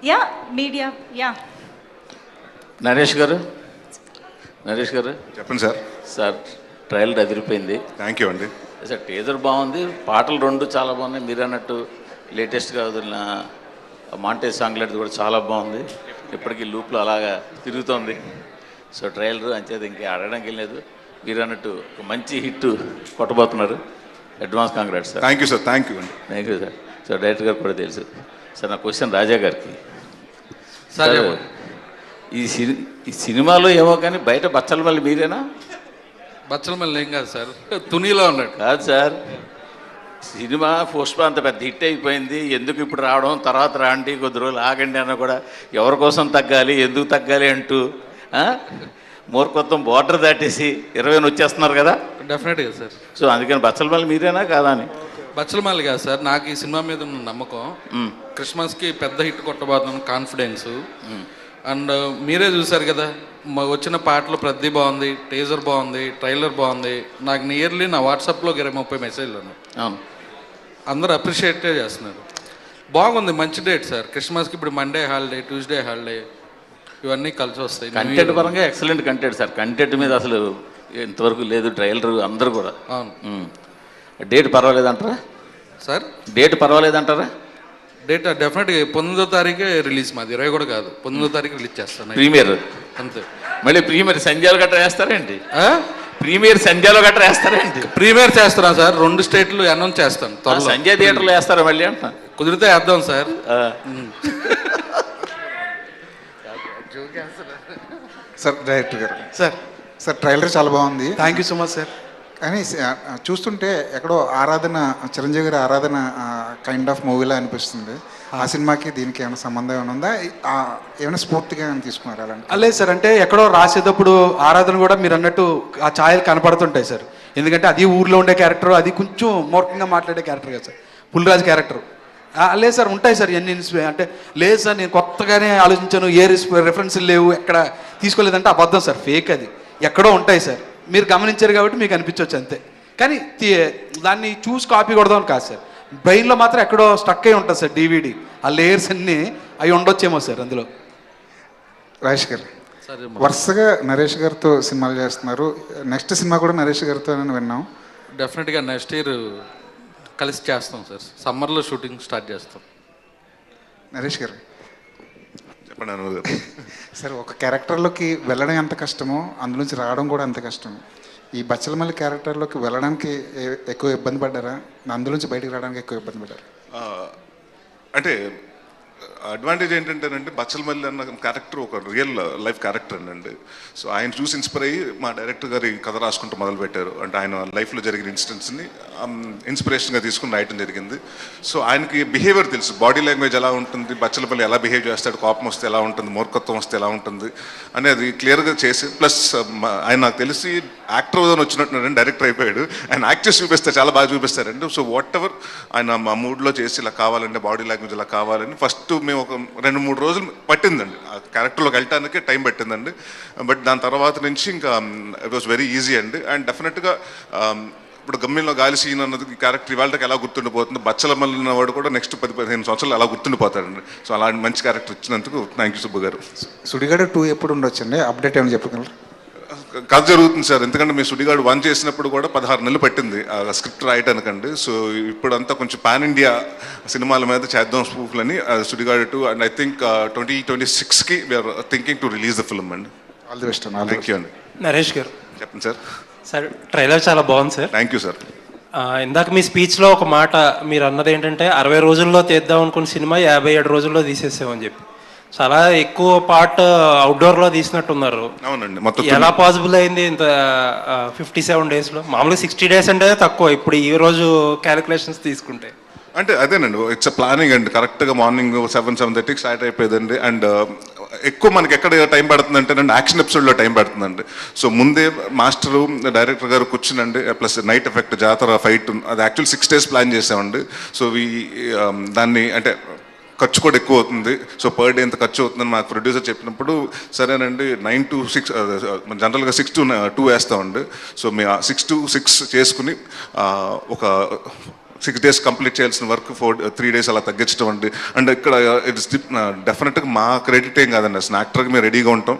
Yeah media yeah Naresh గారు చెప్పండి sir. Sir trial అదిరిపోయింది. థ్యాంక్ యూ అండి. సార్ టీజర్ బాగుంది, పాటలు రెండు చాలా బాగున్నాయి. మీరు అన్నట్టు లేటెస్ట్గా వదిలిన మాంటేజ్ సాంగ్లెట్ కూడా చాలా బాగుంది. ఇప్పటికీ లూప్లో అలాగా తిరుగుతోంది. సో ట్రయలర్ అంచేది ఇంకా అడగడానికి వెళ్ళలేదు. మీరు అన్నట్టు ఒక మంచి హిట్ కొట్టబోతున్నారు. Advance congrats sir. Thank you sir. Thank you అండి. Thank you sir. So director గారు కూడా తెలుసు సార్. నా క్వశ్చన్ రాజా గారికి సార్, ఈ సినిమాలో ఏమో కానీ బయట బచ్చల మళ్ళీ మీరేనా? బచ్చల మళ్ళీ ఏం కాదు సార్, తునిలో ఉన్నాడు. కాదు సార్, సినిమా పుష్ప అంత పెద్ద హిట్ అయిపోయింది, ఎందుకు ఇప్పుడు రావడం, తర్వాత రాండి కొద్ది రోజులు ఆగండి అన్న కూడా ఎవరి కోసం తగ్గాలి, ఎందుకు తగ్గాలి అంటూ మూర్ఖత్వం బోర్డర్ దాటేసి 20 వచ్చేస్తున్నారు కదా. డెఫినెట్గా సార్. సో అందుకని బచ్చల మళ్ళీ మీరేనా కాదా అని. బచ్చలమల్లి కాదు సార్, నాకు ఈ సినిమా మీద ఉన్న నమ్మకం, క్రిస్మస్కి పెద్ద హిట్ కొట్టబోతున్నాను కాన్ఫిడెన్స్. అండ్ మీరే చూసారు కదా, వచ్చిన పాటలు ప్రతి బాగుంది, టీజర్ బాగుంది, ట్రైలర్ బాగుంది. నాకు నియర్లీ నా వాట్సాప్లో 20-30 మెసేజ్లు ఉన్నాయి. అవును, అందరూ అప్రిషియేట్ చేస్తున్నారు. బాగుంది, మంచి డేట్ సార్. క్రిస్మస్కి ఇప్పుడు మండే హాలిడే, ట్యూస్డే హాలిడే, ఇవన్నీ కలిసి వస్తాయి. కంటెంట్ పరంగా ఎక్సలెంట్ కంటెంట్ సార్. కంటెంట్ మీద అసలు ఇంతవరకు లేదు. ట్రైలర్ అందరూ కూడా. అవును. డేట్ పర్వాలేదంటారా సార్? డేట్ పర్వాలేదంటారా? డేట్ డెఫినెట్గా 19వ తారీఖే రిలీజ్. మాది 20 కూడా కాదు, 19వ తారీఖు రిలీజ్ చేస్తాను. ప్రీమియర్ అంతే. మళ్ళీ ప్రీమియర్ సంధ్యాలు గట్రా వేస్తారేంటి? ప్రీమియర్ సంధ్యాలో గట్రా వేస్తారేంటి? ప్రీమియర్ చేస్తున్నా సార్, 2 స్టేట్లు అనౌన్స్ చేస్తాను. సంధ్యా థియేటర్లో వేస్తారా మళ్ళీ అంట? కుదిరితే వేద్దాం సార్. సార్ డైరెక్టర్ గారు, సార్ ట్రైలర్ చాలా బాగుంది. Thank you so much sir. కానీ చూస్తుంటే ఎక్కడో ఆరాధన, చిరంజీవి గారి ఆరాధన కైండ్ ఆఫ్ మూవీలా అనిపిస్తుంది. ఆ సినిమాకి దీనికి ఏమైనా సంబంధం ఏమైనా ఉందా? ఏమైనా స్ఫూర్తిగా ఏమైనా తీసుకున్నారా అలాంటి? లేదు సార్, అంటే ఎక్కడో రాసేటప్పుడు ఆరాధన కూడా మీరు అన్నట్టు ఆ ఛాయలు కనపడుతుంటాయి సార్. ఎందుకంటే అది ఊర్లో ఉండే క్యారెక్టర్, అది కొంచెం మూర్ఖంగా మాట్లాడే క్యారెక్టర్ కదా సార్, పుల్లిరాజు క్యారెక్టర్. లేదు సార్, ఉంటాయి సార్ ఇవన్నీ అంటే. లేదు సార్, నేను కొత్తగానే ఆలోచించాను, ఏ రెఫరెన్స్లు లేవు, ఎక్కడ తీసుకోలేదంటే అబద్ధం సార్, ఫేక్. అది ఎక్కడో ఉంటాయి సార్, మీరు గమనించారు కాబట్టి మీకు అనిపించవచ్చు అంతే. కానీ దాన్ని చూసి కాపీ కొడదామని కాదు సార్. బ్రెయిన్లో మాత్రం ఎక్కడో స్టక్ అయి ఉంటుంది సార్ DVD. ఆ లేయర్స్ అన్నీ అవి ఉండొచ్చేమో సార్ అందులో. రాజేష్ గారు, వరుసగా నరేష్ గారితో సినిమాలు చేస్తున్నారు. నెక్స్ట్ సినిమా కూడా నరేష్ గారితో విన్నాం. డెఫినెట్గా నెక్స్ట్ ఇయర్ కలిసి చేస్తాం సార్. సమ్మర్లో షూటింగ్ స్టార్ట్ చేస్తాం. నరేష్ గారు చెప్పండి అనుమతి గారు. సార్, ఒక క్యారెక్టర్లోకి వెళ్ళడం ఎంత కష్టమో అందులోంచి రావడం కూడా అంత కష్టం. ఈ బచ్చలమల్లి క్యారెక్టర్లోకి వెళ్ళడానికి ఎక్కువ ఇబ్బంది పడ్డారా? అందులోంచి బయటకు రావడానికి ఎక్కువ ఇబ్బంది పడ్డారా? అంటే అడ్వాంటేజ్ ఏంటంటేనండి, బచ్చలమల్లి అన్న క్యారెక్టర్ ఒక రియల్ లైఫ్ క్యారెక్టర్ అండి. సో ఆయన చూసి ఇన్స్పైర్ అయ్యి మా డైరెక్టర్ గారు కథ రాసుకుంటూ మొదలుపెట్టారు. అంటే ఆయన లైఫ్లో జరిగిన ఇన్సిడెంట్స్ని ఇన్స్పిరేషన్గా తీసుకుని రాయటం జరిగింది. సో ఆయనకి బిహేవియర్ తెలుసు, బాడీ లాంగ్వేజ్ ఎలా ఉంటుంది, బచ్చలమల్లి ఎలా బిహేవ్ చేస్తాడు, కోపం వస్తే ఎలా ఉంటుంది, మూర్ఖత్వం వస్తే ఎలా ఉంటుంది అనేది క్లియర్గా చేసి, ప్లస్ ఆయన నాకు తెలిసి యాక్టర్ వచ్చినట్టు డైరెక్టర్ అయిపోయాడు. ఆయన యాక్ట్ చేసి చూపిస్తారు, చాలా బాగా చూపిస్తారండి. సో వాట్ ఎవర్ ఆయన మా మూడ్లో చేసి ఇలా కావాలంటే బాడీ లాంగ్వేజ్ ఇలా కావాలని ఫస్ట్ మేము ఒక 2-3 రోజులు పట్టిందండి ఆ క్యారెక్టర్లోకి వెళ్ళటానికి టైం పట్టిందండి. బట్ దాని తర్వాత నుంచి ఇంకా ఇట్ వాస్ వెరీ ఈజీ అండి. అండ్ డెఫినెట్గా ఇప్పుడు గమ్యంలో గాలి సీన్ అన్నది క్యారెక్టర్ ఇవాళకి ఎలా గుర్తుండిపోతుంది, బచ్చలమల్లి ఉన్నవాడు కూడా నెక్స్ట్ 10-15 సంవత్సరాలు అలా గుర్తుండిపోతాడండి. సో అలాంటి మంచి క్యారెక్టర్ ఇచ్చినందుకు థ్యాంక్ యూ సుబ్బు గారు. సుడిగాడు 2 ఎప్పుడు ఉండొచ్చండి? అప్డేట్ ఏమైనా చెప్పగలరు? కథ జరుగుతుంది సార్, ఎందుకంటే మీ సుడిగాడు 1 చేసినప్పుడు కూడా 16 నెలలు పట్టింది ఆ స్క్రిప్ట్ రాయటానికండి. సో ఇప్పుడంతా కొంచెం పాన్ ఇండియా సినిమాల మీద చేద్దాం స్పూఫ్లని సుడిగాడు 2. అండ్ ఐ థింక్ 2026కి we're thinking to release the film అండి. ఆల్ ది బెస్ట్ అండి. థ్యాంక్ యూ అండి. నరేష్ గారు చెప్పండి సార్. సార్, ట్రైలర్ చాలా బాగుంది సార్. Thank you sir. ఇందాక మీ స్పీచ్లో ఒక మాట మీరు అన్నది ఏంటంటే 60 రోజుల్లో తీద్దాం అనుకున్న సినిమా 57 రోజుల్లో తీసేసామని చెప్పి. చాలా ఎక్కువ పార్ట్ అవుట్డోర్లో తీసినట్టున్నారు. అవునండి. మొత్తం ఎలా పాసిబుల్ అయింది ఇంత 57 డేస్లో? మామూలుగా 60 డేస్ అంటే తక్కువ, ఇప్పుడు ఈ రోజు క్యాలిక్యులేషన్స్ తీసుకుంటే. అంటే అదేనండి, ఇట్స్ ప్లానింగ్ అండి. కరెక్ట్గా మార్నింగ్ 7-7:30కి స్టార్ట్ అయిపోయిందండి. అండ్ ఎక్కువ మనకి ఎక్కడ టైం పడుతుందంటే యాక్షన్ ఎపిసోడ్లో టైం పడుతుందండి. సో ముందే మాస్టరు డైరెక్టర్ గారు కూర్చునండి, ప్లస్ నైట్ ఎఫెక్ట్, జాతర, ఫైట్, అది యాక్చువల్ 6 days ప్లాన్ చేసామండి. సో దాన్ని అంటే ఖర్చు కూడా ఎక్కువ అవుతుంది. సో పర్ డే ఎంత ఖర్చు అవుతుందని మాకు ప్రొడ్యూసర్ చెప్పినప్పుడు సరేనండి 9 to 6 జనరల్గా 6 to 2 వేస్తామండి. సో మేము 6 to 6 చేసుకుని ఒక 6 days కంప్లీట్ చేయాల్సిన వర్క్ 3 days అలా తగ్గించడం అండి. అండ్ ఇక్కడ ఇట్స్ డెఫినెట్గా మా క్రెడిట్ ఏం కాదండి, అసలు యాక్టర్గా మేము రెడీగా ఉంటాం.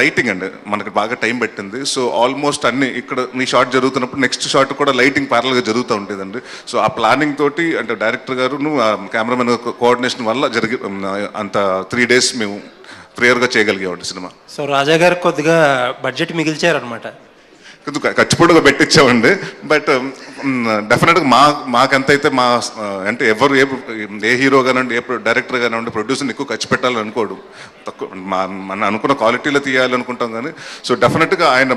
లైటింగ్ అండి మనకి బాగా టైం పెట్టింది. సో ఆల్మోస్ట్ అన్ని ఇక్కడ మీ షాట్ జరుగుతున్నప్పుడు నెక్స్ట్ షాట్ కూడా లైటింగ్ ప్యారల్గా జరుగుతూ ఉంటుందండి. సో ఆ ప్లానింగ్ తోటి అంటే డైరెక్టర్ గారు కెమెరామెన్ కోఆర్డినేషన్ వల్ల అంత 3 days మేము ప్రేయర్గా చేయగలిగామండి సినిమా. సో రాజా గారు కొద్దిగా బడ్జెట్ మిగిల్చారనమాట. ఖచ్చితంగా పెట్టించామండి. బట్ డెఫినెట్గా మాకెంతైతే అంటే ఎవరు ఏ హీరో కానివ్వండి, ఏ డైరెక్టర్ కానివ్వండి, ప్రొడ్యూసర్ని ఎక్కువ ఖర్చు పెట్టాలని అనుకోడు, తక్కువ మన అనుకున్న క్వాలిటీలో తీయాలి అనుకుంటాం కానీ. సో డెఫినెట్గా ఆయన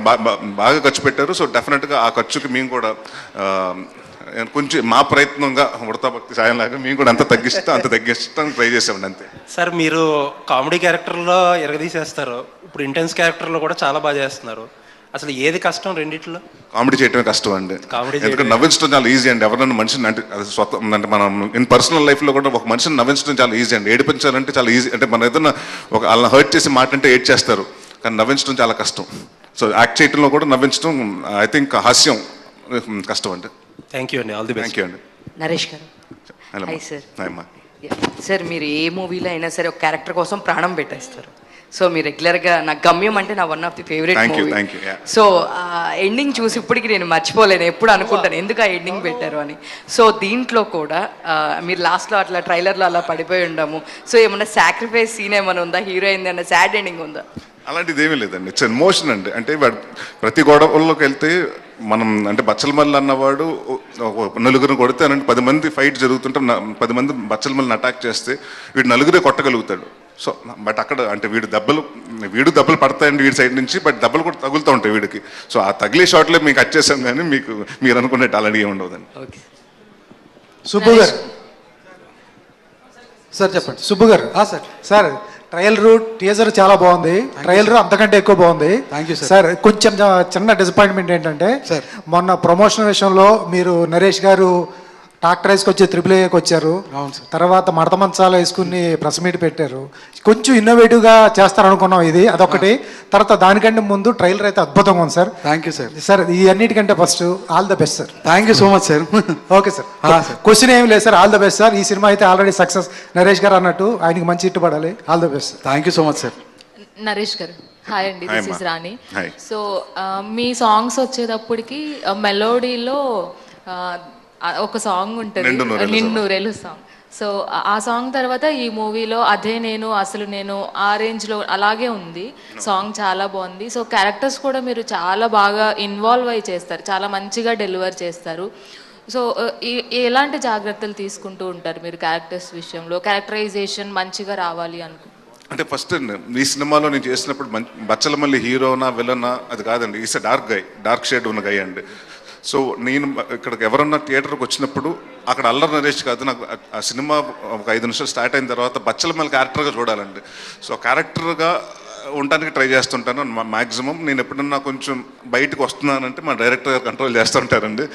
బాగా ఖర్చు పెట్టారు. సో డెఫినెట్గా ఆ ఖర్చుకి మేము కూడా కొంచెం మా ప్రయత్నంగా ఉడతా భక్తి సాయంలాగా మేము కూడా అంత తగ్గిస్తాం ట్రై చేసామండి అంతే. సార్ మీరు కామెడీ క్యారెక్టర్లో ఎరగదీసేస్తారు, ఇప్పుడు ఇంటెన్స్ క్యారెక్టర్లో కూడా చాలా బాగా చేస్తున్నారు. అసలు ఏది కష్టం రెండిట్లో? కామెడీ చేయటమే కష్టం అండి. ఎందుకంటే నవ్వించడం చాలా ఈజీ అండి. ఎవరైనా మనిషిని అంటే అది స్వతం అంటే మనం ఇన్ పర్సనల్ లైఫ్లో కూడా ఒక మనిషిని నవ్వించడం చాలా ఈజీ అండి. ఏడిపించాలంటే చాలా ఈజీ. అంటే మనం ఏదైనా వాళ్ళని హర్ట్ చేసి మాట అంటే ఏడ్ చేస్తారు, కానీ నవ్వించడం చాలా కష్టం. సో యాక్ట్ చేయడంలో కూడా నవ్వించడం ఐ థింక్ హాస్యం కష్టం అండి. థ్యాంక్ యూ అండి, all the best. Thank you అండి. నరేష్ గారు హాయ్ సార్. హాయ్ అమ్మా. సార్ మీరు ఏ మూవీలో అయినా సరే ఒక క్యారెక్టర్ కోసం ప్రాణం పెట్టేస్తారు. సో మీరు రెగ్యులర్గా నా గమ్యం అంటే నా one of the favourite movie. So ending చూసి ఇప్పటికి నేను మర్చిపోలేను, ఎప్పుడు అనుకుంటాను ఎందుకు ఆ ఎండింగ్ పెట్టారు అని. సో దీంట్లో కూడా మీరు లాస్ట్లో అట్లా ట్రైలర్లో అలా పడిపోయి ఉండము. సో ఏమన్నా సాక్రిఫైస్ సీన్ ఏమైనా ఉందా, హీరోయిన్ అన్న సాడ్ ఎండింగ్ ఉందా? అలాంటిది ఏమీ లేదండి. ఇట్స్ ఎమోషన్ అండి. అంటే వాడు ప్రతి గొడవల్లోకి వెళ్తే మనం అంటే బచ్చలమల్లి అన్నవాడు నలుగురిని కొడితే అనంటే 10 మంది ఫైట్ జరుగుతుంటే 10 మంది బచ్చలమల్లిని అటాక్ చేస్తే వీడు నలుగురే కొట్టగలుగుతాడు. సో బట్ అక్కడ అంటే వీడు దెబ్బలు పడతాయండి వీడి సైడ్ నుంచి, బట్ దెబ్బలు కూడా తగులుతూ ఉంటాయి వీడికి. సో ఆ తగిలే షాట్లో మీకు కట్ చేసాం కానీ మీరు అనుకునేట్టు అలాంటి ఏమి ఉండదండి. ఓకే సుబ్బు గారు సార్ చెప్పండి. సుబ్బు గారు సార్. సార్ ట్రయలర్ టీజర్ చాలా బాగుంది, ట్రయలర్ అంతకంటే ఎక్కువ బాగుంది. Thank you sir. కొంచెం చిన్న డిసప్పాయింట్మెంట్ ఏంటంటే మొన్న ప్రమోషన్ విషయంలో మీరు నరేష్ గారు ట్రాక్టర్ వేసుకొచ్చి AAAకి వచ్చారు, తర్వాత మడత మంచాలు వేసుకుని ప్రెస్ మీట్ పెట్టారు. కొంచెం ఇన్నోవేటివ్గా చేస్తారనుకున్నాం ఇది అదొకటి. తర్వాత దానికంటే ముందు ట్రైలర్ అయితే అద్భుతంగా ఉంది sir. Thank you sir. Sir ఈ అన్నిటికంటే first all the best sir. Thank you so much sir. Okay sir. Question ఏమి లేదు sir, all the best sir. ఈ సినిమా అయితే ఆల్రెడీ సక్సెస్. నరేష్ గారు అన్నట్టు ఆయనకి మంచి హిట్ పడాలి. All the best. Thank you so much sir. Naresh గారు హాయ్ అండి, this is Rani. Hi. So me songs వచ్చేటప్పటికి మెలోడీలో ఒక సాంగ్ ఉంటుంది నిన్నూరేలు సాంగ్. సో ఆ సాంగ్ తర్వాత ఈ మూవీలో అదే నేను అసలు నేను ఆ రేంజ్లో అలాగే ఉంది. సాంగ్ చాలా బాగుంది. సో క్యారెక్టర్స్ కూడా మీరు చాలా బాగా ఇన్వాల్వ్ అయి చేస్తారు, చాలా మంచిగా డెలివర్ చేస్తారు. సో ఎలాంటి జాగ్రత్తలు తీసుకుంటూ ఉంటారు మీరు క్యారెక్టర్స్ విషయంలో? క్యారెక్టరైజేషన్ మంచిగా రావాలి అంటే ఫస్ట్ ఈ సినిమాలో నేను చేసినప్పుడు బచ్చలమల్లి హీరోనా విలనా అది కాదండి, ఈస్ డార్క్ షేడ్ ఉన్న గై అండి. సో నేను ఇక్కడికి ఎవరన్నా థియేటర్కి వచ్చినప్పుడు అక్కడ అల్లరి నరేష్ కాదు, నాకు ఆ సినిమా ఒక 5 నిమిషాలు స్టార్ట్ అయిన తర్వాత బచ్చలమల్లి క్యారెక్టర్గా చూడాలండి. సో క్యారెక్టర్గా ఉండడానికి ట్రై చేస్తుంటాను మ్యాక్సిమం. నేను ఎప్పుడన్నా కొంచెం బయటకు వస్తున్నానంటే మా డైరెక్టర్ గారు కంట్రోల్ చేస్తుంటారండి.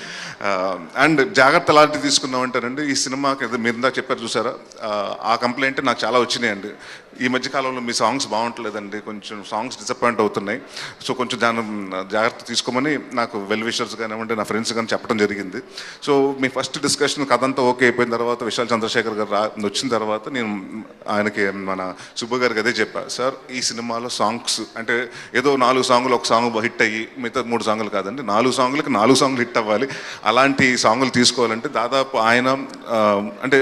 అండ్ జాగ్రత్త అలాంటివి తీసుకున్నామంటారండి. ఈ సినిమాకి మీరు ఇందాక చెప్పారు చూసారా, ఆ కంప్లైంట్ నాకు చాలా వచ్చినాయండి. ఈ మధ్యకాలంలో మీ సాంగ్స్ బాగుంటలేదండి, కొంచెం సాంగ్స్ డిసప్పాయింట్ అవుతున్నాయి. సో కొంచెం జాగ్రత్త తీసుకోమని నాకు వెల్ విషర్స్ కానివ్వండి నా ఫ్రెండ్స్ కానీ చెప్పడం జరిగింది. సో మీ ఫస్ట్ డిస్కషన్ కథ అంతా ఓకే అయిపోయిన తర్వాత విశాల్ చంద్రశేఖర్ గారు వచ్చిన తర్వాత నేను ఆయనకి మన సుబ్బు గారికి అదే చెప్పాను, సార్ ఈ సినిమాలో సాంగ్స్ అంటే ఏదో 4 సాంగులు ఒక సాంగ్ హిట్ అయ్యి మిగతా 3 సాంగులు కాదండి, 4 సాంగులకి 4 సాంగులు హిట్ అవ్వాలి. అలాంటి సాంగులు తీసుకోవాలంటే దాదాపు ఆయన అంటే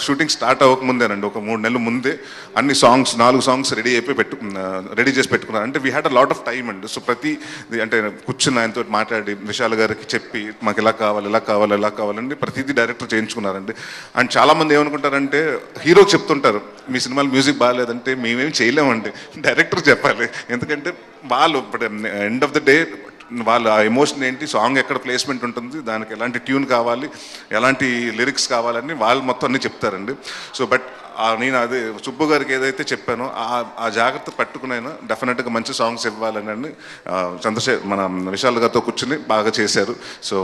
షూటింగ్ స్టార్ట్ అవ్వకముందేనండి, ఒక 3 నెలల ముందే అన్ని సాంగ్స్ 4 సాంగ్స్ రెడీ చేసి పెట్టుకున్నారు. అంటే we had a lot of time అండి. సో ప్రతి అంటే కూర్చుని ఆయనతో మాట్లాడి విశాల్ గారికి చెప్పి మాకు ఇలా కావాలండి ప్రతిదీ డైరెక్టర్ చేయించుకున్నారండి. అండ్ చాలామంది ఏమనుకుంటారంటే హీరో చెప్తుంటారు మీ సినిమాలో మ్యూజిక్ బాగాలేదంటే మేమేం చేయలేమండి, డైరెక్టర్ చెప్పాలి. ఎందుకంటే వాళ్ళు ఇప్పుడు ఎండ్ ఆఫ్ ద డే వాళ్ళ ఆ ఎమోషన్ ఏంటి, సాంగ్ ఎక్కడ ప్లేస్మెంట్ ఉంటుంది, దానికి ఎలాంటి ట్యూన్ కావాలి, ఎలాంటి లిరిక్స్ కావాలని వాళ్ళు మొత్తం అన్నీ చెప్తారండి. సో బట్ నేను అదే సుబ్బు గారికి ఏదైతే చెప్పానో ఆ జాగ్రత్త పట్టుకునైనా డెఫినెట్గా మంచి సాంగ్స్ ఇవ్వాలని మన విశాల్ గారితో కూర్చుని బాగా చేశారు. సో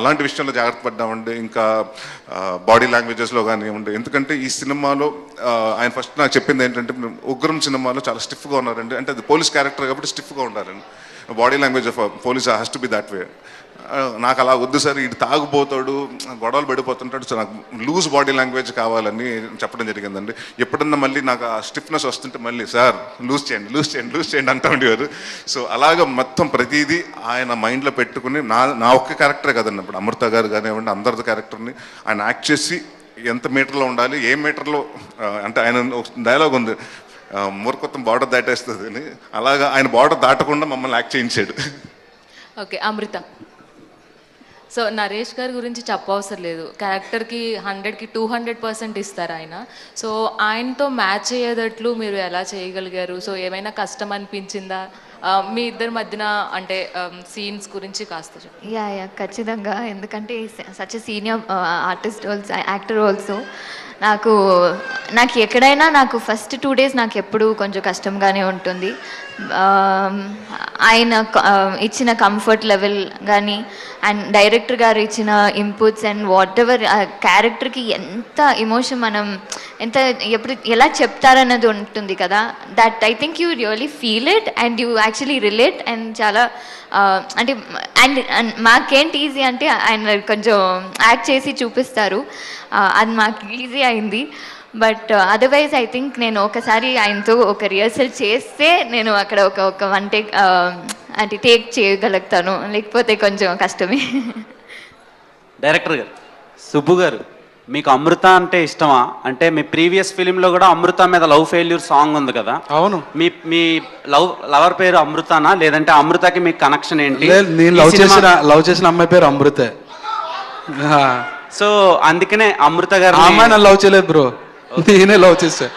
అలాంటి విషయంలో జాగ్రత్త పడ్డామండి. ఇంకా బాడీ లాంగ్వేజెస్లో కానివ్వండి, ఎందుకంటే ఈ సినిమాలో ఆయన ఫస్ట్ నాకు చెప్పింది ఏంటంటే ఉగ్రం సినిమాలో చాలా స్టిఫ్గా ఉన్నారండి. అంటే అది పోలీస్ క్యారెక్టర్ కాబట్టి స్టిఫ్గా ఉండాలండి. Body language of police has to be that way. నాకు అలా వద్దు సార్, ఇటు తాగుపోతాడు, గొడవలు పడిపోతుంటాడు, సో నాకు లూజ్ బాడీ లాంగ్వేజ్ కావాలని చెప్పడం జరిగిందండి. ఎప్పుడన్నా మళ్ళీ నాకు ఆ స్టిఫ్నెస్ వస్తుంటే మళ్ళీ సార్ లూజ్ చేయండి అంటూ ఉండేవారు. సో అలాగ మొత్తం ప్రతిదీ ఆయన మైండ్లో పెట్టుకుని నా ఒక్క క్యారెక్టరే కదండి, ఇప్పుడు అమృత గారు కానివ్వండి అందరిది క్యారెక్టర్ని ఆయన యాక్ట్ చేసి ఎంత మీటర్లో ఉండాలి, ఏ మీటర్లో, అంటే ఆయన డైలాగ్ ఉంది, మూర్ఖత్వం బార్డర్ దాటేస్తుంది అని, అలాగా ఆయన బార్డర్ దాటకుండా మమ్మల్ని యాక్ట్ చేయించాడు. ఓకే, అమృత. సో నరేష్ గారి గురించి చెప్పవసరం లేదు, క్యారెక్టర్కి 100కి 200% ఇస్తారు ఆయన. సో ఆయనతో మ్యాచ్ అయ్యేటట్లు మీరు ఎలా చేయగలిగారు? సో ఏమైనా కష్టం అనిపించిందా మీ ఇద్దరి మధ్యన? అంటే సీన్స్ గురించి కాస్త చెప్పండి. యా ఖచ్చితంగా. ఎందుకంటే such senior artist also, actor also, నాకు ఎక్కడైనా నాకు ఫస్ట్ 2 days నాకు ఎప్పుడు కొంచెం కష్టంగానే ఉంటుంది. ఆయన ఇచ్చిన కంఫర్ట్ లెవెల్ కానీ అండ్ డైరెక్టర్ గారు ఇచ్చిన ఇన్పుట్స్ అండ్ వాట్ ఎవర్ క్యారెక్టర్కి ఎంత ఎమోషన్ మనం ఎప్పుడు ఎలా చెప్తారన్నది ఉంటుంది కదా, that I think you really feel it and you actually relate. And చాలా అంటే అండ్ మాకేంటి ఈజీ అంటే ఆయన కొంచెం యాక్ట్ చేసి చూపిస్తారు, అది మాకు ఈజీ అయింది. బట్ అదర్వైజ్ ఐ థింక్ నేను ఒకసారి ఆయనతో ఒక రిహర్సల్ చేస్తే నేను అక్కడ ఒక 1 take అంటే టేక్ చేయగలుగుతాను, లేకపోతే కొంచెం కష్టమే. డైరెక్టర్ గారు, సుబ్బు గారు, మీకు అమృత అంటే ఇష్టమా? అంటే మీ ప్రీవియస్ ఫిలింలో కూడా అమృత మీద లవ్ ఫెయిల్యూర్ సాంగ్ ఉంది కదా. అవును. మీ లవర్ పేరు అమృతనా, లేదంటే అమృతకి మీకు కనెక్షన్ ఏంటి? నేను లవ్ చేసిన అమ్మాయి పేరు అమృతే. సో అందుకనే అమృత గారు అమ్మాయి నన్ను లవ్ చేయలేదు బ్రో, నేనే లవ్ చేసా,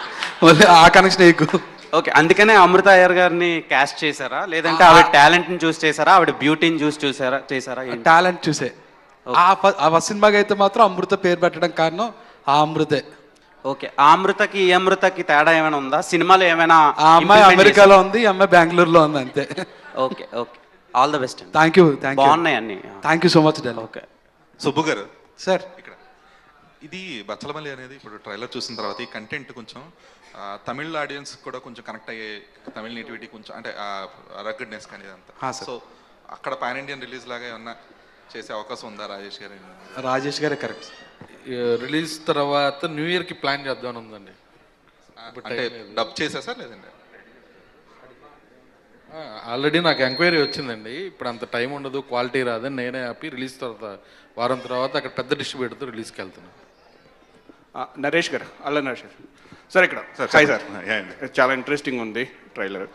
మళ్ళీ ఆ కనెక్షన్ ఎక్కువ. ఓకే, అందుకనే అమృత అయ్యర్ గారిని క్యాస్ట్ చేశారా, లేదంటే ఆవిడ టాలెంట్ని చూస్ చేశారా, ఆవిడ బ్యూటీని చేశారా? టాలెంట్ చూసే. ఆ సినిమాకి అయితే మాత్రం అమృత పేరు పెట్టడం కారణం ఆ అమృతే. ఓకే, ఆ అమృతకి ఈ అమృతకి తేడా ఏమైనా ఉందా? సినిమాలో ఏమైనా? ఆ అమ్మాయి అమెరికాలో ఉంది, ఈ అమ్మాయి బెంగళూరులో ఉంది, అంతే. Okay, all the best. Thank you. బాగున్నాయి అన్ని. Thank you so much. Okay, Subbu గారు సార్, ఇక్కడ ఇది బచ్చలమల్లి అనేది ఇప్పుడు ట్రైలర్ చూసిన తర్వాత ఈ కంటెంట్ కొంచెం తమిళ ఆడియన్స్ కూడా కొంచెం కనెక్ట్ అయ్యే, తమిళ నేటివిటీ కొంచెం అంటే రగ్గడ్నెస్ కానీ ఇదంతా. సో అక్కడ పాన్ ఇండియన్ రిలీజ్ లాగా ఏమన్నా చేసే అవకాశం ఉందా రాజేష్ గారు? రాజేష్ గారే కరెక్ట్. రిలీజ్ తర్వాత న్యూ ఇయర్కి ప్లాన్ చేద్దామని ఉందండి. అంటే డబ్ చేసేసా లేదండి? ఆల్రెడీ నాకు ఎంక్వైరీ వచ్చిందండి, ఇప్పుడు అంత టైం ఉండదు, క్వాలిటీ రాదని నేనే ఆపి రిలీజ్ తర్వాత వారం తర్వాత అక్కడ పెద్ద డిస్ట్రిబ్యూటర్తో రిలీజ్కి వెళ్తున్నాను. నరేష్ గారు, నరేష్ గారు సార్, ఇక్కడ హాయ్ సార్, చాలా ఇంట్రెస్టింగ్ ఉంది ట్రైలర్.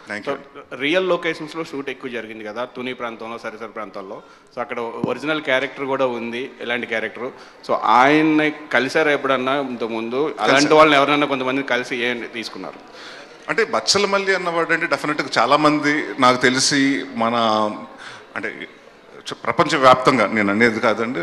రియల్ లొకేషన్స్లో షూట్ ఎక్కువ జరిగింది కదా, తుని ప్రాంతంలో, సరిసరి ప్రాంతాల్లో. సో అక్కడ ఒరిజినల్ క్యారెక్టర్ కూడా ఉంది, ఎలాంటి క్యారెక్టర్? సో ఆయన్ని కలిసారు ఎప్పుడన్నా ఇంతకుముందు? అలాంటి వాళ్ళని ఎవరన్నా కొంతమంది కలిసి తీసుకున్నారు? అంటే బచ్చలమల్లి అన్నవాడు అంటే డెఫినెట్గా చాలామంది నాకు తెలిసి అంటే ప్రపంచవ్యాప్తంగా, నేను అనేది కాదండి,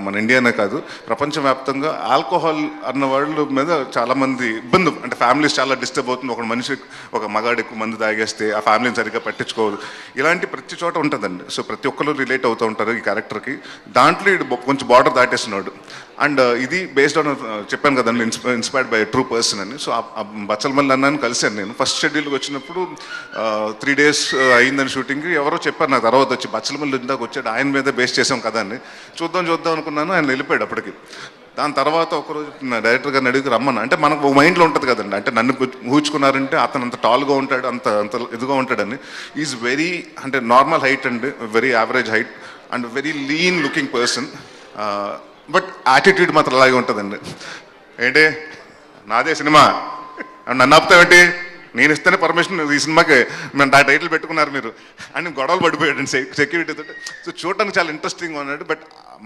మన ఇండియానే కాదు, ప్రపంచవ్యాప్తంగా ఆల్కహాల్ అన్న వాళ్ళ మీద చాలామంది ఇబ్బంది, అంటే ఫ్యామిలీస్ చాలా డిస్టర్బ్ అవుతుంది. ఒక మనిషి, ఒక మగాడు ఎక్కువ మంది తాగేస్తే ఆ ఫ్యామిలీని సరిగ్గా పట్టించుకోదు, ఇలాంటి ప్రతి చోట ఉంటుందండి. సో ప్రతి ఒక్కరు రిలేట్ అవుతూ ఉంటారు ఈ క్యారెక్టర్కి. దాంట్లో ఇది కొంచెం బార్డర్ దాటేస్తున్నాడు. అండ్ ఇది బేస్డ్ ఆన్, చెప్పాను కదండి, ఇన్స్పైర్డ్ బై ట్రూ పర్సన్ అని. సో ఆ బచ్చలమల్లి అన్నాను కలిశాను నేను ఫస్ట్ షెడ్యూల్కి వచ్చినప్పుడు. 3 days అయిందని షూటింగ్కి. ఎవరో చెప్పారు నాకు తర్వాత వచ్చి, బచ్చలమల్లి ఇందాక వచ్చాడు, ఆయన మీద బేస్ చేసాం కదా అని. చూద్దాం అనుకున్నాను, ఆయన వెళ్ళిపోయాడు అప్పటికి. దాని తర్వాత ఒకరోజు డైరెక్టర్ గారిని అడిగి రమ్మన్నా. అంటే మనకు ఒక మైండ్లో ఉంటుంది కదండి, అంటే నన్ను ఊహించుకున్నారంటే అతను అంత టాల్గా ఉంటాడు, అంత ఇదిగా ఉంటాడని. ఈజ్ వెరీ, అంటే నార్మల్ హైట్ అండి, very average height and very lean looking person. But attitude మాత్రం అలాగే ఉంటుందండి. ఏంటి నాదే సినిమా నన్ను ఆపుతావేంటి, నేను ఇస్తేనే పర్మిషన్ ఈ సినిమాకి మేము ఆ టైటిల్ పెట్టుకున్నారు మీరు అని గొడవలు పడిపోయాడు సెక్యూరిటీతో. సో చూడటానికి చాలా ఇంట్రెస్టింగ్ ఉన్నాడు. బట్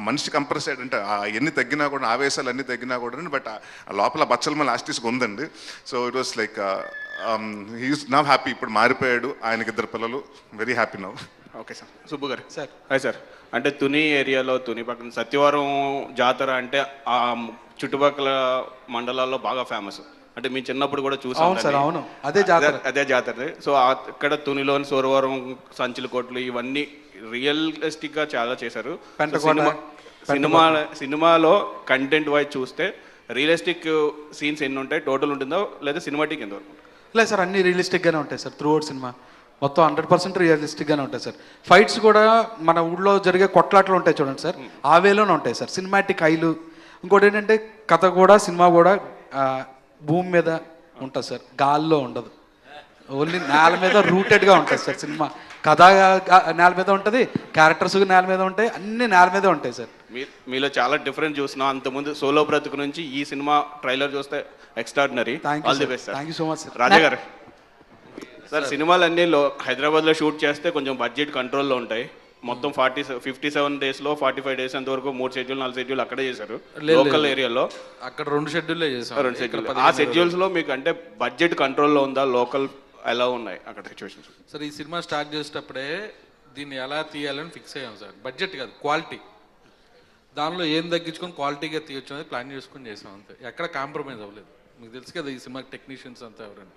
మనిషి కంప్రెస్ అయ్యాడంటే ఎన్ని తగ్గినా కూడా, ఆవేశాలు అన్నీ తగ్గినా కూడా, బట్ లోపల బచ్చలమల్లి ఆస్టిస్గా ఉందండి. So it was like he's now happy. ఇప్పుడు మారిపోయాడు, ఆయనకి 2 పిల్లలు, very happy now. Okay sir. Subbu గారు సార్, హాయ్ సార్. అంటే తుని ఏరియాలో, తుని పక్కన సత్యవరం జాతర అంటే ఆ చుట్టుపక్కల మండలాల్లో బాగా ఫేమస్. అంటే మీ చిన్నప్పుడు కూడా చూసాం. అవును, అదే జాతర. సో అక్కడ తునిలోని సోరవరం, సంచులకోట్లు ఇవన్నీ రియలిస్టిక్గా చాలా చేశారు. సినిమాలో కంటెంట్ వైజ్ చూస్తే రియలిస్టిక్ సీన్స్ ఎన్ని ఉంటాయి, టోటల్ ఉంటుందో లేదా సినిమాటిక్ ఎంత వరకు? లేదు సార్, అన్ని రియలిస్టిక్గానే ఉంటాయి సార్ త్రూ అవుట్ సినిమా. మొత్తం 100% రియలిస్టిక్గానే ఉంటాయి సార్. ఫైట్స్ కూడా మన ఊళ్ళో జరిగే కొట్లాట్లు ఉంటాయి చూడండి సార్, ఆ వేలోనే ఉంటాయి సార్. సినిమాటిక్ హైలు. ఇంకోటి ఏంటంటే కథ కూడా సినిమా కూడా భూమి మీద ఉంటుంది సార్, గాల్లో ఉండదు. ఓన్లీ నేల మీద రూటెడ్గా ఉంటుంది సార్ సినిమా. కథ నేల మీద ఉంటుంది, క్యారెక్టర్స్ నేల మీద ఉంటాయి, అన్ని నేల మీద ఉంటాయి సార్. మీలో చాలా డిఫరెంట్ చూసినాం. అంతకుముందు సోలో బ్రతుకు నుంచి ఈ సినిమా ట్రైలర్ చూస్తే extraordinary. All the best sir. Thank you so much sir. Raja గారు సార్, సినిమాలన్నీ హైదరాబాద్లో షూట్ చేస్తే కొంచెం బడ్జెట్ కంట్రోల్లో ఉంటాయి. మొత్తం 57 డేస్లో 45 డేస్ అంతవరకు 3 షెడ్యూల్ 4 షెడ్యూల్ అక్కడే చేశారు లోకల్ ఏరియాలో. అక్కడ 2 షెడ్యూల్లే చేశారు. 2 షెడ్యూల్. ఆ షెడ్యూల్స్లో మీకు అంటే బడ్జెట్ కంట్రోల్లో ఉందా, లోకల్ ఎలా ఉన్నాయి అక్కడ సిచ్యువేషన్స్? సార్ ఈ సినిమా స్టార్ట్ చేసేటప్పుడే దీన్ని ఎలా తీయాలని ఫిక్స్ అయ్యాం సార్. బడ్జెట్ కాదు, క్వాలిటీ. దానిలో ఏం తగ్గించుకొని క్వాలిటీగా తీయొచ్చు అనేది ప్లాన్ చేసుకొని చేసాం అంతే. ఎక్కడ కాంప్రమైజ్ అవ్వలేదు. మీకు తెలుసు కదా ఈ సినిమా టెక్నీషియన్స్ అంతా ఎవరైనా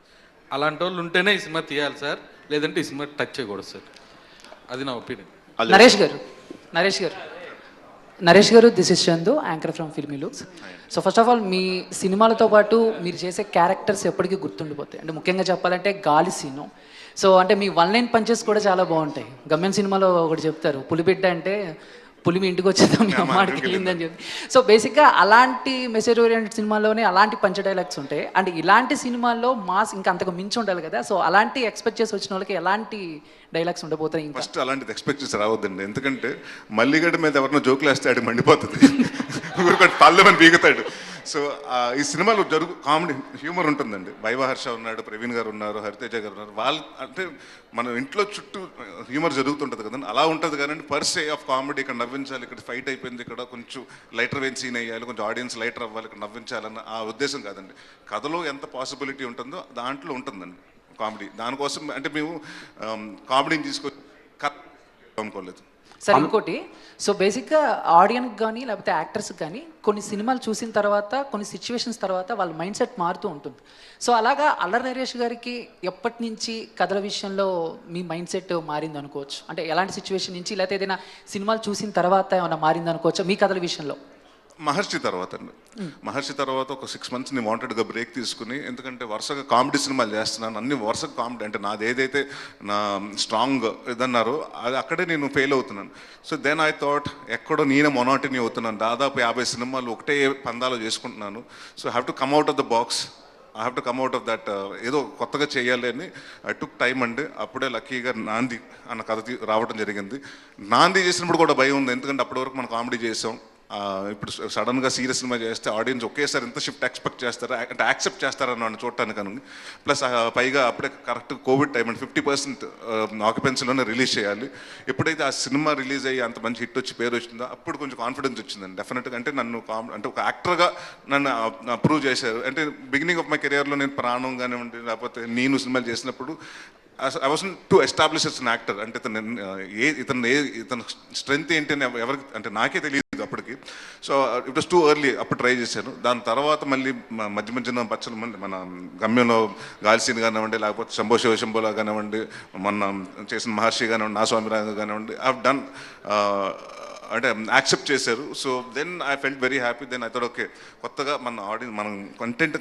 అలాంటి వాళ్ళు ఉంటేనే ఈ సినిమా తీయాలి సార్, లేదంటే ఈ సినిమా టచ్ చేయకూడదు సార్. అది నా ఒపీనియన్. నరేష్ గారు this is Chandu, anchor from filmy looks. So first of all మీ సినిమాలతో పాటు మీరు చేసే క్యారెక్టర్స్ ఎప్పటికీ గుర్తుండిపోతాయి. అంటే ముఖ్యంగా చెప్పాలంటే గాలి సీను. సో అంటే మీ 1 లైన్ పంచెస్ కూడా చాలా బాగుంటాయి. గమ్యం సినిమాలో ఒకటి చెప్తారు, పులిబిడ్డ అంటే పులి మీ ఇంటికి వచ్చేదా మీ అమ్మాడికి వెళ్ళిందని చెప్పి. సో బేసిక్గా అలాంటి మెసేజ్ ఓరియంటెడ్ సినిమాల్లోనే అలాంటి పంచ డైలాగ్స్ ఉంటాయి. అండ్ ఇలాంటి సినిమాల్లో మాస్ ఇంకా అంతకు మించి ఉండాలి కదా. సో అలాంటి ఎక్స్పెక్ట్ చేసి వచ్చిన వాళ్ళకి ఎలాంటి డైలాగ్స్ ఉండబోతాయి? ఫస్ట్ అలాంటిది ఎక్స్పెక్ట్ చేసి రావద్దండి, ఎందుకంటే మల్లిగడ్డ మీద ఎవరినో జోకులు వేస్తే ఆడి మండిపోతుంది, పల్లెమని బీగుతాడు. సో ఈ సినిమాలో కామెడీ హ్యూమర్ ఉంటుందండి. వైవహర్ష ఉన్నాడు, ప్రవీణ్ గారు ఉన్నారు, హరితేజ గారు ఉన్నారు. వాళ్ళు అంటే మన ఇంట్లో చుట్టూ హ్యూమర్ జరుగుతుంటుంది కదండి, అలా ఉంటుంది. కానీ పర్ సే ఆఫ్ కామెడీ ఇక్కడ నవ్వించాలి, ఇక్కడ ఫైట్ అయిపోయింది, ఇక్కడ కొంచెం లైటర్ వెయిన్ సీన్ అయ్యాలి, కొంచెం ఆడియన్స్ లైటర్ అవ్వాలి, ఇక్కడ నవ్వించాలన్న ఆ ఉద్దేశం కాదండి. కథలో ఎంత పాసిబిలిటీ ఉంటుందో దాంట్లో ఉంటుందండి కామెడీ. దానికోసం అంటే మేము కామెడీని తీసుకొని అనుకోలేదు సార్. ఇంకోటి, సో బేసిక్గా ఆడియన్కి కానీ లేకపోతే యాక్టర్స్కి కానీ కొన్ని సినిమాలు చూసిన తర్వాత కొన్ని సిచ్యువేషన్స్ తర్వాత వాళ్ళ మైండ్ సెట్ మారుతూ ఉంటుంది. సో అలాగా అల్లరి నరేష్ గారికి ఎప్పటి నుంచి కథల విషయంలో మీ మైండ్ సెట్ మారింది అనుకోవచ్చు? అంటే ఎలాంటి సిచ్యువేషన్ నుంచి, లేకపోతే ఏదైనా సినిమాలు చూసిన తర్వాత ఏమైనా మారింది అనుకోవచ్చా మీ కథల విషయంలో? మహర్షి తర్వాత అండి. మహర్షి తర్వాత ఒక 6 months నేను వాంటెడ్గా బ్రేక్ తీసుకుని, ఎందుకంటే వరుసగా కామెడీ సినిమాలు చేస్తున్నాను, అన్ని వరుసగా కామెడీ. అంటే నాది ఏదైతే నా స్ట్రాంగ్ ఇదన్నారో అది అక్కడే నేను ఫెయిల్ అవుతున్నాను. సో దెన్ ఐ థాట్ ఎక్కడో నేనే మొనాటినీ అవుతున్నాను. దాదాపు 50 సినిమాలు ఒకటే పందాలో చేసుకుంటున్నాను. So have to come out of the box, I have to come out of that. ఏదో కొత్తగా చేయాలి అని ఐ టుక్ టైం అండి. అప్పుడే లక్కీగా నాంది అన్న కథ రావడం జరిగింది. నాంది చేసినప్పుడు కూడా భయం ఉంది, ఎందుకంటే అప్పటి వరకు మనం కామెడీ చేసాం. ఇప్పుడు సడన్గా సీరియస్ సినిమా చేస్తే ఆడియన్స్ ఒకేసారి ఎంత షిఫ్ట్ ఎక్స్పెక్ట్ చేస్తారా, అంటే యాక్సెప్ట్ చేస్తారని నన్ను చూడటానికి అని. ప్లస్ పైగా అప్పుడే కరెక్ట్ కోవిడ్ టైం అండి, 50% ఆక్యుపెన్సీలోనే రిలీజ్ చేయాలి. ఎప్పుడైతే ఆ సినిమా రిలీజ్ అయ్యి అంత మంచి హిట్ వచ్చి పేరు వచ్చిందో అప్పుడు కొంచెం కాన్ఫిడెన్స్ వచ్చిందండి డెఫినెట్గా. అంటే నన్ను అంటే ఒక యాక్టర్గా నన్ను అప్రూవ్ చేశారు. అంటే బిగినింగ్ ఆఫ్ మై కెరియర్లో నేను ప్రాణం కానివ్వండి లేకపోతే నేను సినిమాలు చేసినప్పుడు I was to establish as an actor. అంటే ఇతను స్ట్రెంగ్త్ ఏంటి అని ఎవరికి అంటే నాకే తెలియదు అప్పటికి. So it was too early, అప్పుడు ట్రై చేశాను. దాని తర్వాత మళ్ళీ మధ్య మధ్యన పచ్చల మంది మన గమ్యంలో గాలిసీన్ కానివ్వండి, లేకపోతే శంభో శివశంభోలా కానివ్వండి, మొన్న చేసిన మహర్షి కానివ్వండి, నా స్వామిరాజు కానివ్వండి, ఐ హావ్ డన్ అంటే యాక్సెప్ట్ చేశారు. So then I felt very happy. Then I thought okay, కొత్తగా మన ఆడియన్స్ మనం కంటెంట్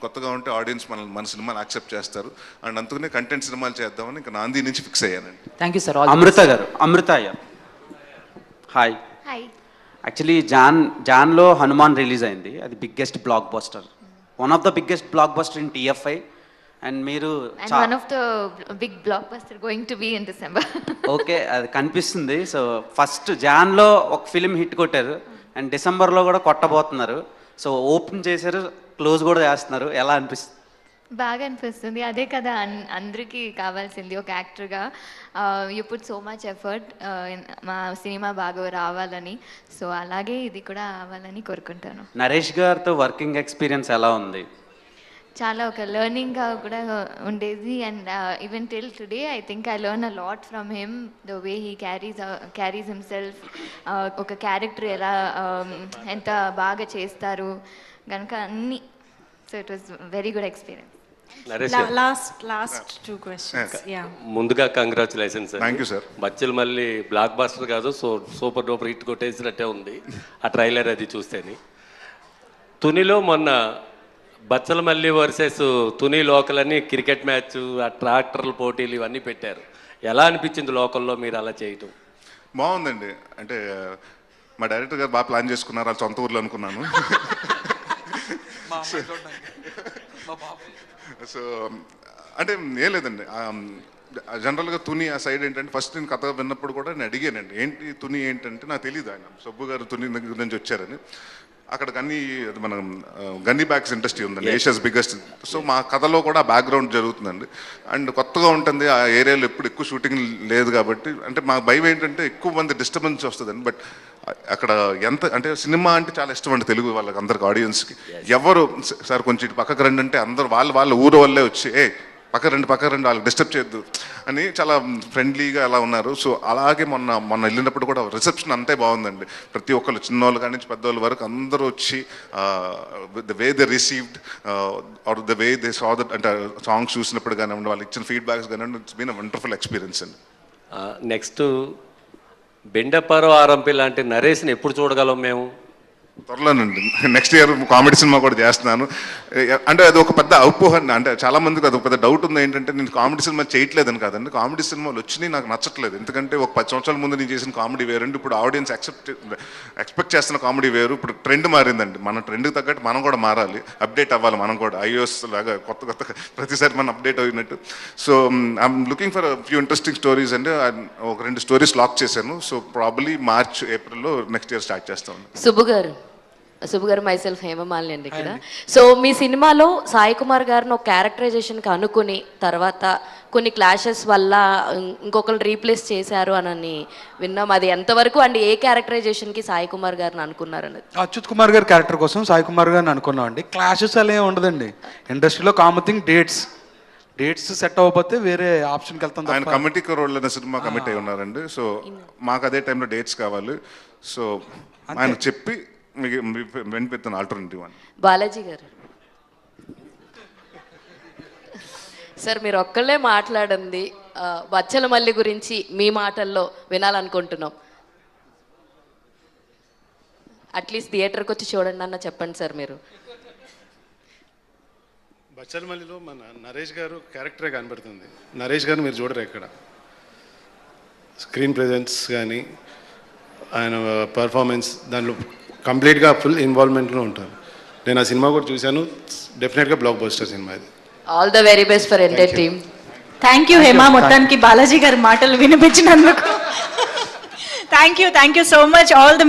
కొత్తగా ఉంటే ఆడియన్స్ మన సినిమాని యాక్సెప్ట్ చేస్తారు. అండ్ అందుకనే కంటెంట్ సినిమాలు చేద్దామని ఇంకా నాంది నుంచి ఫిక్స్ అయ్యానండి. Thank you sir. అమృత గారు, అమృత అయ్యారు. హాయ్. హాయ్. యాక్చువల్లీ జాన్లో హనుమాన్ రిలీజ్ అయింది. అది biggest blockbuster, one of the biggest blockbuster in TFI. And మీరు one of the big blockbuster going to be in December. Okay, అది కనిపిస్తుంది. So first జాన్లో ఒక film hit కొట్టారు and డిసెంబర్లో కూడా కొట్టబోతున్నారు. సో ఓపెన్ చేశారు, close కూడా చేస్తున్నారు. ఎలా అనిపిస్తుంది? బాగా అనిపిస్తుంది. అదే కదా అందరికీ కావాల్సింది ఒక యాక్టర్గా. You put so much effort మా సినిమా బాగా రావాలని. సో అలాగే ఇది కూడా అవ్వాలని కోరుకుంటాను. నరేష్ గారితో వర్కింగ్ ఎక్స్పీరియన్స్ ఎలా ఉంది? చాలా ఒక లెర్నింగ్గా కూడా ఉండేది. And even till today I think I learn a lot from him, the way he carries himself. ఒక క్యారెక్టర్ ఎలా ఎంత బాగా చేస్తారు కనుక అన్నీ. So it was very good experience. Last 2 questions. ముందుగా కంగ్రాచులేషన్స్. Thank you sir. బచ్చలు మళ్ళీ బ్లాక్ బాస్టర్ కాదు, సో సూపర్ డూపర్ హిట్ కొట్టేసినట్టే ఉంది ఆ ట్రైలర్ అది చూస్తేని. తునిలో మొన్న బచ్చలమల్లి వర్సెస్ తుని లోకల్ అని క్రికెట్ మ్యాచ్, ఆ ట్రాక్టర్ల పోటీలు ఇవన్నీ పెట్టారు. ఎలా అనిపించింది లోకల్లో మీరు అలా చేయటం? బాగుందండి. అంటే మా డైరెక్టర్ గారు బాగా ప్లాన్ చేసుకున్నారు, వాళ్ళ సొంత ఊర్లో అనుకున్నాను. సో అంటే ఏం లేదండి, జనరల్గా తుని ఆ సైడ్ ఏంటంటే ఫస్ట్ నేను కథ విన్నప్పుడు కూడా నేను అడిగానండి, ఏంటి తుని ఏంటంటే నాకు తెలియదు, ఆయన సబ్బు గారు తుని దగ్గర నుంచి వచ్చారని. అక్కడ మన గన్నీ బ్యాగ్స్ ఇండస్ట్రీ ఉందండి, ఏషియాస్ బిగ్గెస్ట్. సో మా కథలో కూడా బ్యాక్గ్రౌండ్ జరుగుతుందండి. అండ్ కొత్తగా ఉంటుంది ఆ ఏరియాలో, ఎప్పుడు ఎక్కువ షూటింగ్ లేదు కాబట్టి అంటే మా భయం ఏంటంటే ఎక్కువ మంది డిస్టర్బెన్స్ వస్తుందండి. బట్ అక్కడ ఎంత అంటే సినిమా అంటే చాలా ఇష్టం అండి తెలుగు వాళ్ళకి అందరికి, ఆడియన్స్కి. ఎవరు సార్ కొంచెం ఇటు పక్కకు రండి అంటే అందరు వాళ్ళ ఊరు వల్లే వచ్చి పక్క రండి వాళ్ళకి డిస్టర్బ్ చేయొద్దు అని చాలా ఫ్రెండ్లీగా అలా ఉన్నారు. సో అలాగే మొన్న వెళ్ళినప్పుడు కూడా రిసెప్షన్ అంతే బాగుందండి. ప్రతి ఒక్కరు చిన్నోళ్ళు కానీ నుంచి పెద్దవాళ్ళ వరకు అందరూ వచ్చి the way they received or the way they saw that, అంటే సాంగ్స్ చూసినప్పుడు కానివ్వండి, వాళ్ళు ఇచ్చిన ఫీడ్బ్యాక్స్ కానివ్వండి, it's been a wonderful experience అండి. నెక్స్ట్ బెండపారో ఆరంపి లాంటి నరేష్ని ఎప్పుడు చూడగలం మేము? త్వరలోనండి, నెక్స్ట్ ఇయర్ కామెడీ సినిమా కూడా చేస్తున్నాను. అంటే అది ఒక పెద్ద అపోహ, అంటే చాలా మందికి అది ఒక పెద్ద డౌట్ ఉంది, ఏంటంటే నేను కామెడీ సినిమా చేయట్లేదని కాదండి. కామెడీ సినిమాలు వచ్చినాయి నాకు నచ్చట్లేదు, ఎందుకంటే ఒక 10 సంవత్సరాల ముందు నేను చేసిన కామెడీ వేరండి, ఇప్పుడు ఆడియన్స్ ఎక్స్పెక్ట్ చేస్తున్న కామెడీ వేరు. ఇప్పుడు ట్రెండ్ మారిందండి, మన ట్రెండ్కి తగ్గట్టు మనం కూడా మారాలి, అప్డేట్ అవ్వాలి మనం కూడా, iOS లాగా కొత్త ప్రతిసారి మనం అప్డేట్ అయినట్టు. So I'm looking for few interesting stories అండి. ఒక 2 స్టోరీస్ లాక్ చేశాను. సో ప్రాబబ్లీ మార్చ్ ఏప్రిల్లో నెక్స్ట్ ఇయర్ స్టార్ట్ చేస్తాను. సుబ్బు గారు మైసెల్ఫ్ హేమమాలిని అండి ఇక్కడ. సో మీ సినిమాలో సాయి కుమార్ గారిని ఒక క్యారెక్టరైజేషన్కి అనుకుని తర్వాత కొన్ని క్లాషెస్ వల్ల ఇంకొకరు రీప్లేస్ చేశారు అని విన్నాం. అది ఎంతవరకు అండి, ఏ క్యారెక్టరైజేషన్కి సాయి కుమార్ గారిని అనుకున్నారన్నది? అచ్యుత్ కుమార్ గారి క్యారెక్టర్ కోసం సాయి కుమార్ గారిని అనుకున్నాం అండి. క్లాషెస్ అలా ఏమి ఉండదండి. ఇండస్ట్రీలో కామన్ థింగ్ డేట్స్ సెట్ అవ్వకపోతే వేరే ఆప్షన్కి వెళ్తాం. ఆయన కమిటీకి రోల్ అనే సినిమా కమిట్ అయి ఉన్నారండి. సో మాకు అదే టైంలో డేట్స్ కావాలి. సో ఆయన చెప్పి మీకు వినిపిస్తాను ఆల్టర్నేటివ్ అని. బాలాజీ గారు సార్, మీరు ఒక్కళ్ళే మాట్లాడింది బచ్చలమల్లి గురించి మీ మాటల్లో వినాలనుకుంటున్నాం. అట్లీస్ట్ థియేటర్కి వచ్చి చూడండి అన్న చెప్పండి సార్. మీరు బచ్చలమల్లిలో మన నరేష్ గారు క్యారెక్టరే కనబడుతుంది. నరేష్ గారు మీరు చూడరు ఎక్కడ, స్క్రీన్ ప్రెజెన్స్ కానీ ఆయన పర్ఫార్మెన్స్ దాంట్లో కంప్లీట్గా ఫుల్ ఇన్వాల్వ్మెంట్లో ఉంటారు. నేను ఆ సినిమా కూడా చూశాను, డెఫినెట్గా బ్లాక్ బస్టర్ సినిమా ఇది. All the very best for entire team. Thank you Hema, మొత్తానికి బాలాజీ గారి మాటలు వినిపించినందుకు. Thank you so much all the